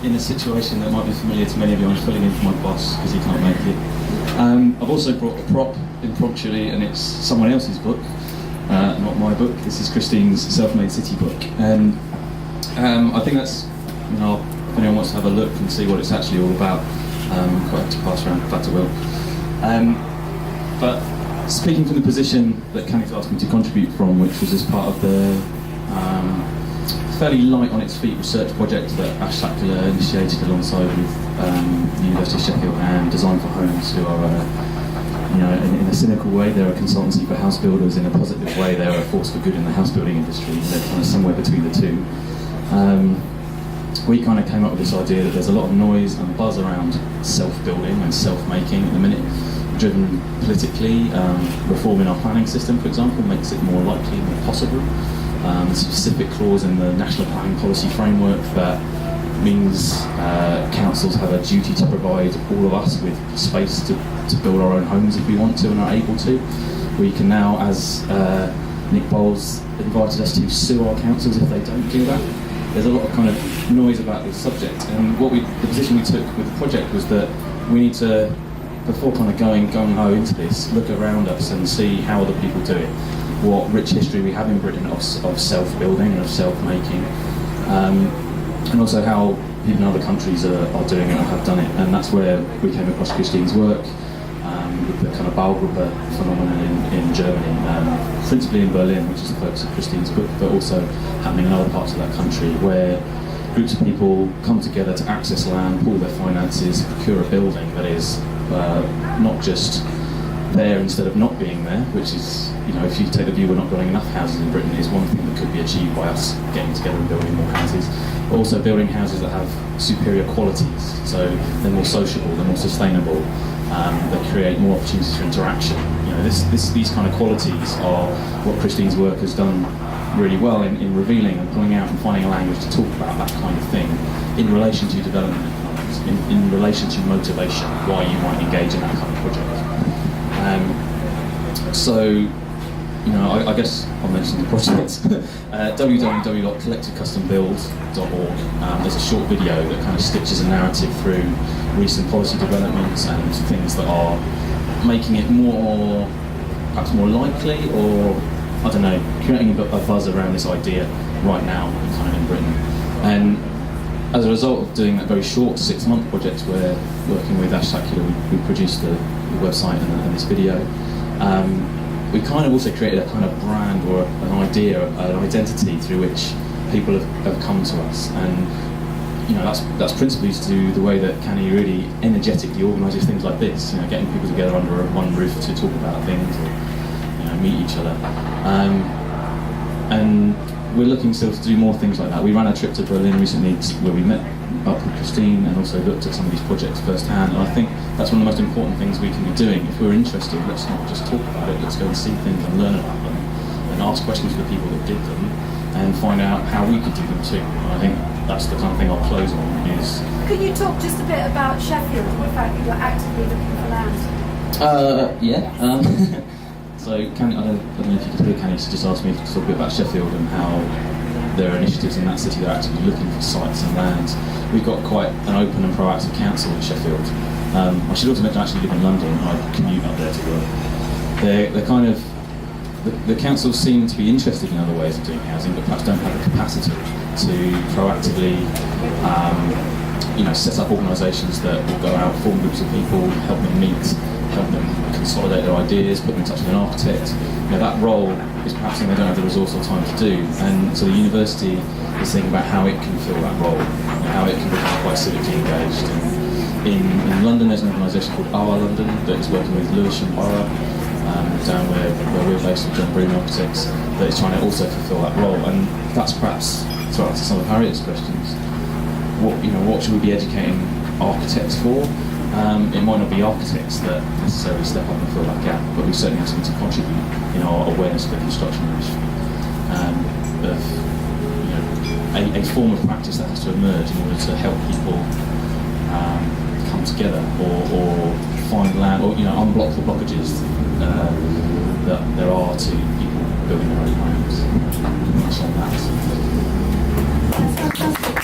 in a situation that might be familiar to many of you. I'm filling in for my boss because he can't make it. I've also brought a prop impromptu, and it's someone else's book, not my book. This is Christine's Self-Made City book, and I think that's, if anyone wants to have a look and see what it's actually all about, quite to pass around back to Will. But speaking from the position that Kenneth asked me to contribute from, which was as part of the fairly light on its feet research project that Ash Sackler initiated alongside with the University of Sheffield and Design for Homes, who are, in a cynical way, they're a consultancy for house builders. In a positive way, they're a force for good in the house building industry. They're kind of somewhere between the two. We kind of came up with this idea that there's a lot of noise and buzz around self-building and self-making at the minute, driven politically. Reforming our planning system, for example, makes it more likely, more possible. A specific clause in the National Planning Policy Framework that means councils have a duty to provide all of us with space to build our own homes if we want to and are able to. We can now, as Nick Bowles invited us to, sue our councils if they don't do that. There's a lot of kind of noise about this subject, and the position we took with the project was that we need to, before kind of going gung-ho into this, look around us and see how other people do it, what rich history we have in Britain of self-building and of self-making, and also how people in other countries are doing it and have done it. And that's where we came across Christine's work, with the kind of Baugruppe phenomenon in Germany, principally in Berlin, which is the focus of Christine's book, but also happening in other parts of that country, where groups of people come together to access land, pool their finances, procure a building that is not just there instead of not being there, which is, if you take the view we're not building enough houses in Britain, is one thing that could be achieved by us getting together and building more houses, but also building houses that have superior qualities, so they're more sociable, they're more sustainable, they create more opportunities for interaction. These kind of qualities are what Christine's work has done really well in revealing and pulling out and finding a language to talk about that kind of thing in relation to development economics, in relation to motivation, why you might engage in that kind of project. I guess I'll mention the project. www.collectivecustombuild.org. There's a short video that kind of stitches a narrative through recent policy developments and things that are making it perhaps more likely, or I don't know, creating a buzz around this idea right now, kind of in Britain. And as a result of doing that very short 6-month project, where working with Ash Sackler, we produced the website and this video. We kind of also created a kind of brand or an idea, an identity through which people have come to us, and that's principally to the way that Canny really energetically organises things like this. Getting people together under one roof to talk about things, or meet each other. And we're looking still to do more things like that. We ran a trip to Berlin recently where we met up with Christine and also looked at some of these projects firsthand, and I think that's one of the most important things we can be doing. If we're interested, let's not just talk about it, let's go and see things and learn about them and ask questions to the people that did them and find out how we could do them too. And I think that's the kind of thing I'll close on. Could you talk just a bit about Sheffield and the fact that you're actively looking for land? So, I don't know if you could hear Canny just asked me to talk a bit about Sheffield and how there are initiatives in that city that are actively looking for sites and lands. We've got quite an open and proactive council in Sheffield. I should also mention I actually live in London and I commute up there to work. The councils seem to be interested in other ways of doing housing, but perhaps don't have the capacity to proactively set up organisations that will go out, form groups of people, help them meet, help them consolidate their ideas, put them in touch with an architect. That role is perhaps something they don't have the resource or time to do, and so the university is thinking about how it can fill that role, and how it can become quite civically engaged. And in London there's an organisation called Our London that is working with Lewisham Borough, down where we're based with John Broom Architects, that is trying to also fulfil that role. And that's perhaps, to answer some of Harriet's questions, what should we be educating architects for? It might not be architects that necessarily step up and fill that gap, but we certainly have something to contribute in our awareness of the construction industry, a form of practice that has to emerge in order to help people come together or find land, or unblock the blockages that there are to people building their own homes. Much on that. That's fantastic.